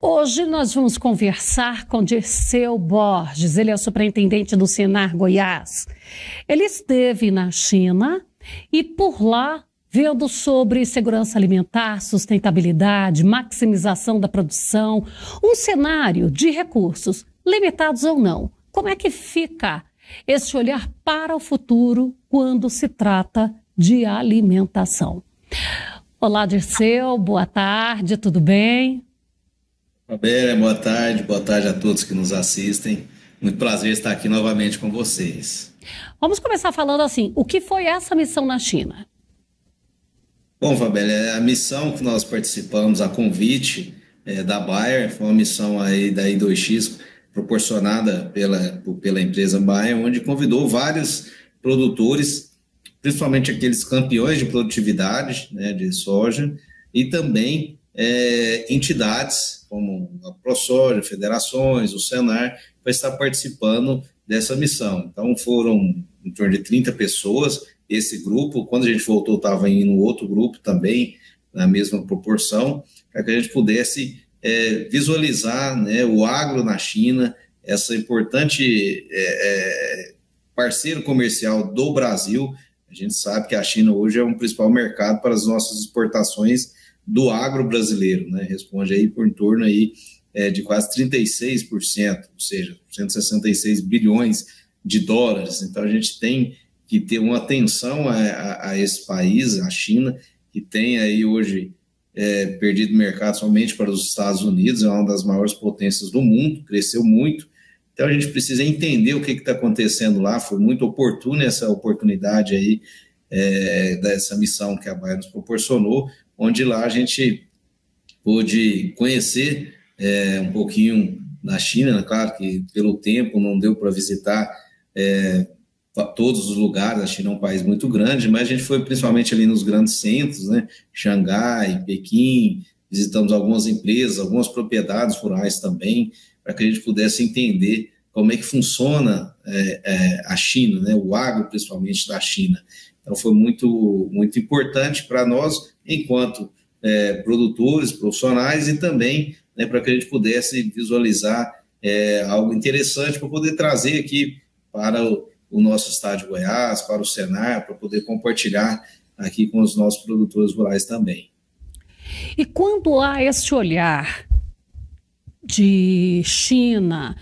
Hoje nós vamos conversar com Dirceu Borges, ele é o superintendente do Senar Goiás. Ele esteve na China e por lá vendo sobre segurança alimentar, sustentabilidade, maximização da produção, um cenário de recursos, limitados ou não. Como é que fica esse olhar para o futuro quando se trata de alimentação? Olá, Dirceu, boa tarde, tudo bem? Fabélia, boa tarde a todos que nos assistem. Muito prazer estar aqui novamente com vocês. Vamos começar falando assim, o que foi essa missão na China? Bom, Fabélia, a missão que nós participamos, a convite da Bayer, foi uma missão aí da I2X, proporcionada pela empresa Bayer, onde convidou vários produtores, principalmente aqueles campeões de produtividade, né, de soja, e também entidades como a ProSoja, federações, o Senar, para estar participando dessa missão. Então foram em torno de 30 pessoas, esse grupo, quando a gente voltou estava indo outro grupo também, na mesma proporção, para que a gente pudesse visualizar, né, o agro na China, essa importante parceiro comercial do Brasil. A gente sabe que a China hoje é um principal mercado para as nossas exportações do agro brasileiro, né? Responde aí por em torno aí, de quase 36%, ou seja, 166 bilhões de dólares. Então a gente tem que ter uma atenção a esse país, a China, que tem aí hoje perdido mercado somente para os Estados Unidos, é uma das maiores potências do mundo, cresceu muito. Então a gente precisa entender o que está acontecendo lá. Foi muito oportuna essa oportunidade aí, dessa missão que a Bayer nos proporcionou, onde lá a gente pôde conhecer um pouquinho na China, né? Claro que pelo tempo não deu para visitar todos os lugares, a China é um país muito grande, mas a gente foi principalmente ali nos grandes centros, né? Xangai, Pequim, visitamos algumas empresas, algumas propriedades rurais também, para que a gente pudesse entender como é que funciona a China, né? O agro principalmente da China. Então foi muito, muito importante para nós, enquanto produtores, profissionais, e também, né, para que a gente pudesse visualizar algo interessante para poder trazer aqui para o nosso estado de Goiás, para o Senar, para poder compartilhar aqui com os nossos produtores rurais também. E quando há esse olhar de China,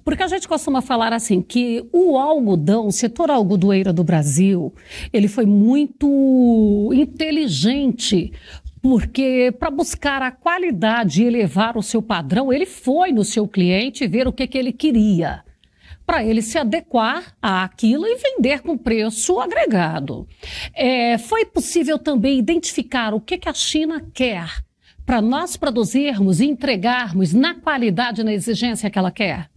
porque a gente costuma falar assim, que o algodão, o setor algodoeiro do Brasil, ele foi muito inteligente, porque para buscar a qualidade e elevar o seu padrão, ele foi no seu cliente ver o que ele queria, para ele se adequar àquilo e vender com preço agregado. Foi possível também identificar o que a China quer, para nós produzirmos e entregarmos na qualidade e na exigência que ela quer?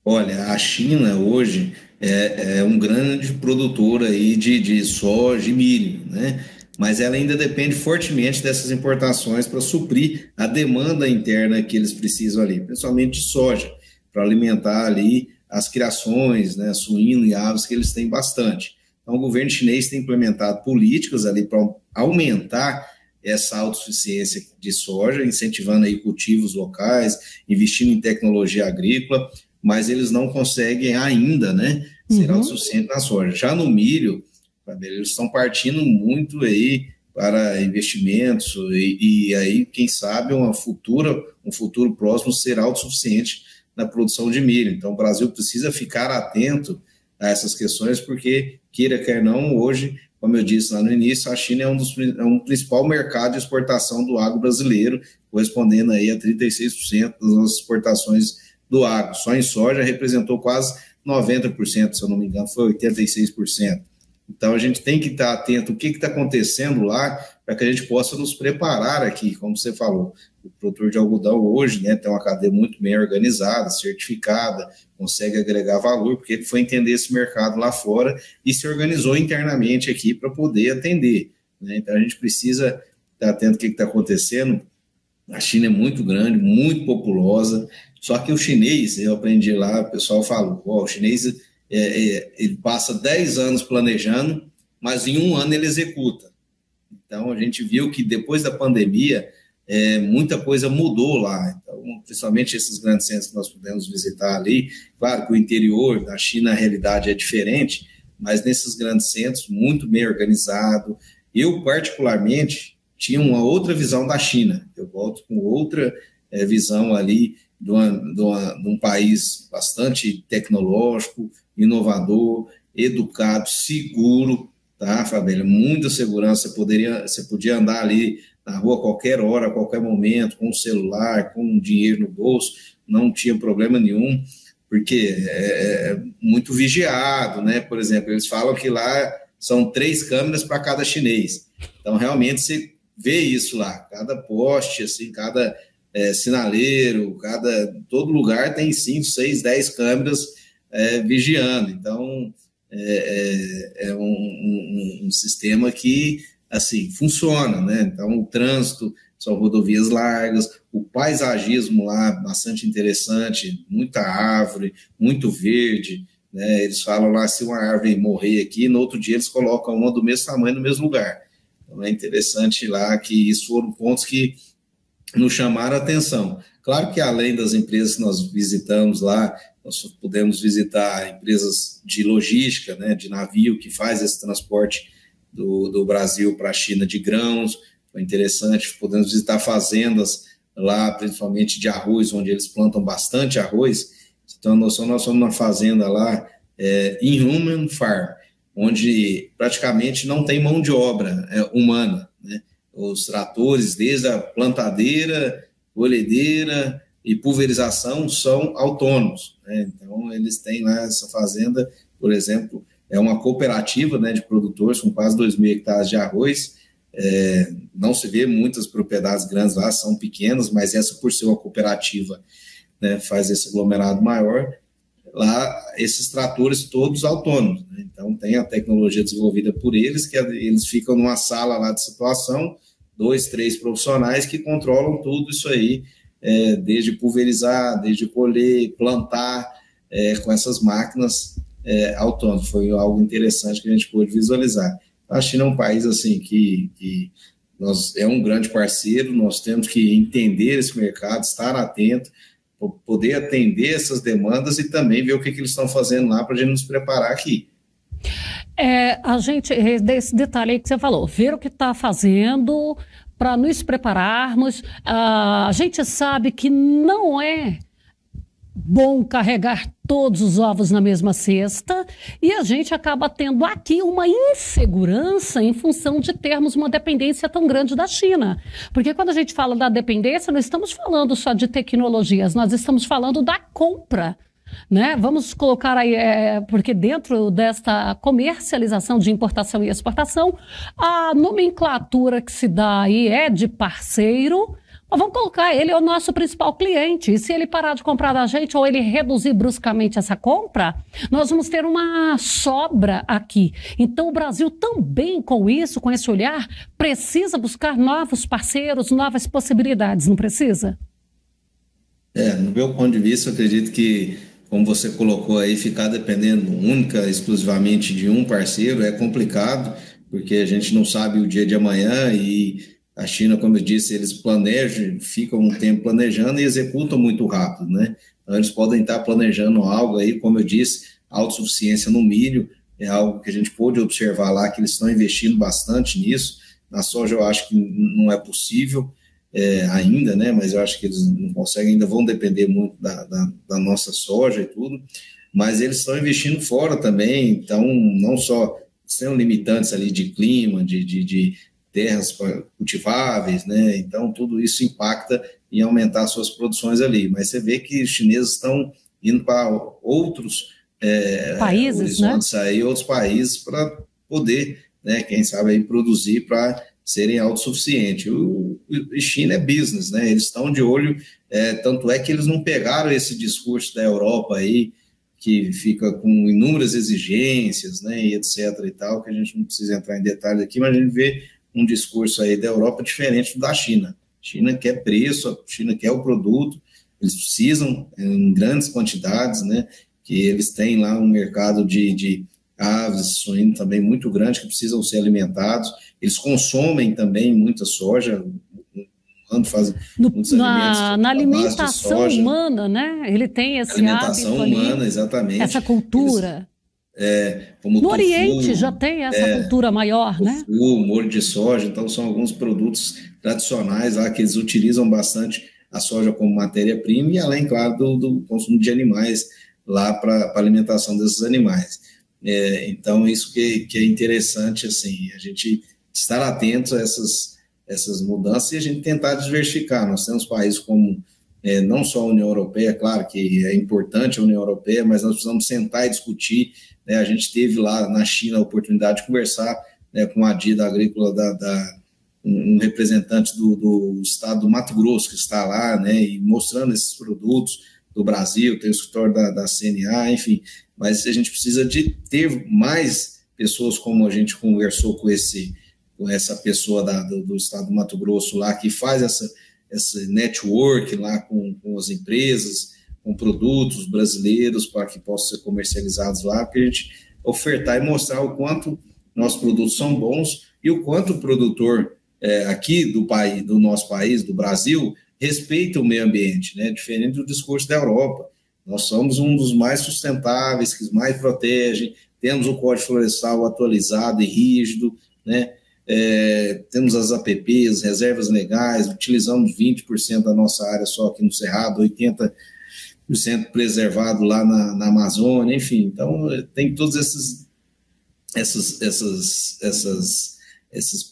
Olha, a China hoje é um grande produtor aí de soja e milho, né? Mas ela ainda depende fortemente dessas importações para suprir a demanda interna que eles precisam ali, principalmente de soja, para alimentar ali as criações, né, suíno e aves, que eles têm bastante. Então o governo chinês tem implementado políticas ali para aumentar essa autossuficiência de soja, incentivando aí cultivos locais, investindo em tecnologia agrícola, mas eles não conseguem ainda, né, ser autossuficientes na soja. Já no milho, eles estão partindo muito aí para investimentos e aí, quem sabe, um futuro próximo ser autossuficiente na produção de milho. Então o Brasil precisa ficar atento a essas questões, porque, queira quer não, hoje, como eu disse lá no início, a China é um principal mercado de exportação do agro brasileiro, correspondendo aí a 36% das nossas exportações do agro. Só em soja representou quase 90%, se eu não me engano, foi 86%. Então a gente tem que estar atento ao que está acontecendo lá, para que a gente possa nos preparar aqui, como você falou. O produtor de algodão hoje, né, tem uma cadeia muito bem organizada, certificada, consegue agregar valor, porque ele foi entender esse mercado lá fora e se organizou internamente aqui para poder atender, né? Então a gente precisa estar atento ao que está acontecendo. A China é muito grande, muito populosa, só que o chinês, eu aprendi lá, o pessoal fala, o chinês ele passa 10 anos planejando, mas em um ano ele executa. Então a gente viu que depois da pandemia, muita coisa mudou lá. Então, principalmente esses grandes centros que nós pudemos visitar ali, claro que o interior da China, a realidade é diferente, mas nesses grandes centros, muito bem organizado. Eu, particularmente, tinha uma outra visão da China. Eu volto com outra visão ali de um país bastante tecnológico, inovador, educado, seguro, tá, Fabíola? Muita segurança. Você podia andar ali na rua a qualquer hora, a qualquer momento, com o celular, com dinheiro no bolso, não tinha problema nenhum, porque é muito vigiado, né? Por exemplo, eles falam que lá são 3 câmeras para cada chinês. Então, realmente, você vê isso lá. Cada poste, assim, cada sinaleiro, todo lugar tem 5, 6, 10 câmeras vigiando. Então, é um sistema que, assim, funciona, né? Então, o trânsito, são rodovias largas, o paisagismo lá bastante interessante, muita árvore, muito verde, né? Eles falam lá, se uma árvore morrer aqui, no outro dia eles colocam uma do mesmo tamanho no mesmo lugar. Então, é interessante lá que isso foram pontos que nos chamaram a atenção. Claro que além das empresas que nós visitamos lá, nós pudemos visitar empresas de logística, né, de navio, que faz esse transporte do Brasil para a China de grãos. Foi interessante. Podemos visitar fazendas lá, principalmente de arroz, onde eles plantam bastante arroz. Então, nós somos numa fazenda lá, Inhuman Farm, onde praticamente não tem mão de obra humana, né? Os tratores, desde a plantadeira, colhedeira e pulverização, são autônomos, né? Então, eles têm lá essa fazenda, por exemplo, é uma cooperativa, né, de produtores com quase 2.000 hectares de arroz. Não se vê muitas propriedades grandes lá, são pequenas, mas essa, por ser uma cooperativa, né, faz esse aglomerado maior. Lá, esses tratores todos autônomos, né? Então, tem a tecnologia desenvolvida por eles, que eles ficam numa sala lá de situação, 2, 3 profissionais que controlam tudo isso aí, desde pulverizar, desde colher, plantar, com essas máquinas autônomas. Foi algo interessante que a gente pôde visualizar. A China é um país assim que é um grande parceiro, nós temos que entender esse mercado, estar atento, poder atender essas demandas e também ver o que eles estão fazendo lá para a gente nos preparar aqui. A gente, desse detalhe aí que você falou, ver o que está fazendo para nos prepararmos. A gente sabe que não é bom carregar todos os ovos na mesma cesta e a gente acaba tendo aqui uma insegurança em função de termos uma dependência tão grande da China. Porque quando a gente fala da dependência, não estamos falando só de tecnologias, nós estamos falando da compra, né? Vamos colocar aí, porque dentro desta comercialização de importação e exportação, a nomenclatura que se dá aí é de parceiro. Vamos colocar, ele é o nosso principal cliente, e se ele parar de comprar da gente ou ele reduzir bruscamente essa compra, nós vamos ter uma sobra aqui. Então o Brasil também com isso, com esse olhar, precisa buscar novos parceiros, novas possibilidades, não precisa? No meu ponto de vista, eu acredito que, como você colocou aí, ficar dependendo exclusivamente de um parceiro é complicado, porque a gente não sabe o dia de amanhã e a China, como eu disse, eles planejam, ficam um tempo planejando e executam muito rápido, né? Então, eles podem estar planejando algo aí, como eu disse, autossuficiência no milho, é algo que a gente pôde observar lá, que eles estão investindo bastante nisso. Na soja eu acho que não é possível ainda, né? Mas eu acho que eles não conseguem, ainda vão depender muito da nossa soja e tudo, mas eles estão investindo fora também, então não só são limitantes ali de clima, de terras cultiváveis, né? Então tudo isso impacta em aumentar suas produções ali, mas você vê que os chineses estão indo para outros países, né? Aí, outros países para poder, né, quem sabe aí produzir para serem autossuficientes. E China é business, né? Eles estão de olho, tanto é que eles não pegaram esse discurso da Europa aí, que fica com inúmeras exigências, né, e etc e tal, que a gente não precisa entrar em detalhes aqui, mas a gente vê um discurso aí da Europa diferente do da China. A China quer preço, a China quer o produto, eles precisam em grandes quantidades, né, que eles têm lá um mercado de aves, suínos também muito grande, que precisam ser alimentados. Eles consomem também muita soja, faz muitos alimentos na à base de alimentação soja. humana, né? Ele tem esse Alimentação hábito humana, ali, exatamente. essa cultura. Como No tofu, Oriente já tem essa cultura maior, né? tofu, molho de soja, então são alguns produtos tradicionais lá que eles utilizam bastante a soja como matéria-prima e além, claro, do consumo de animais lá para a alimentação desses animais. Então, isso que é interessante, assim, a gente estar atento a essas mudanças e a gente tentar diversificar. Nós temos países como não só a União Europeia, claro que é importante a União Europeia, mas nós precisamos sentar e discutir, né? A gente teve lá na China a oportunidade de conversar, né, com a Dida Agrícola, um representante do estado do Mato Grosso que está lá, né, e mostrando esses produtos do Brasil, tem o escritório da CNA, enfim, mas a gente precisa de ter mais pessoas como a gente conversou com essa pessoa do estado do Mato Grosso lá, que faz esse network lá com as empresas, com produtos brasileiros para que possam ser comercializados lá, para a gente ofertar e mostrar o quanto nossos produtos são bons e o quanto o produtor aqui do nosso país, do Brasil, respeita o meio ambiente, né? Diferente do discurso da Europa. Nós somos um dos mais sustentáveis, que mais protegem, temos o Código Florestal atualizado e rígido, né? Temos as APPs, reservas legais, utilizamos 20% da nossa área só aqui no Cerrado, 80% preservado lá na Amazônia, enfim. Então, tem todos esses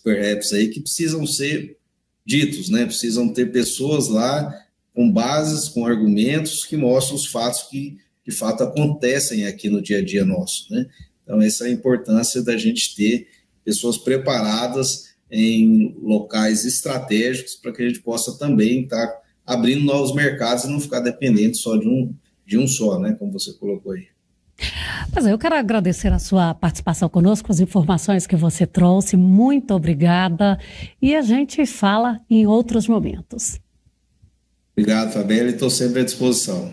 perhaps aí que precisam ser ditos, né? Precisam ter pessoas lá com bases, com argumentos que mostram os fatos que de fato acontecem aqui no dia a dia nosso, né? Então, essa é a importância da gente ter pessoas preparadas em locais estratégicos para que a gente possa também estar abrindo novos mercados e não ficar dependente só de um só, né? Como você colocou aí. Pois é, eu quero agradecer a sua participação conosco, as informações que você trouxe. Muito obrigada. E a gente fala em outros momentos. Obrigado, Fabíola, e estou sempre à disposição.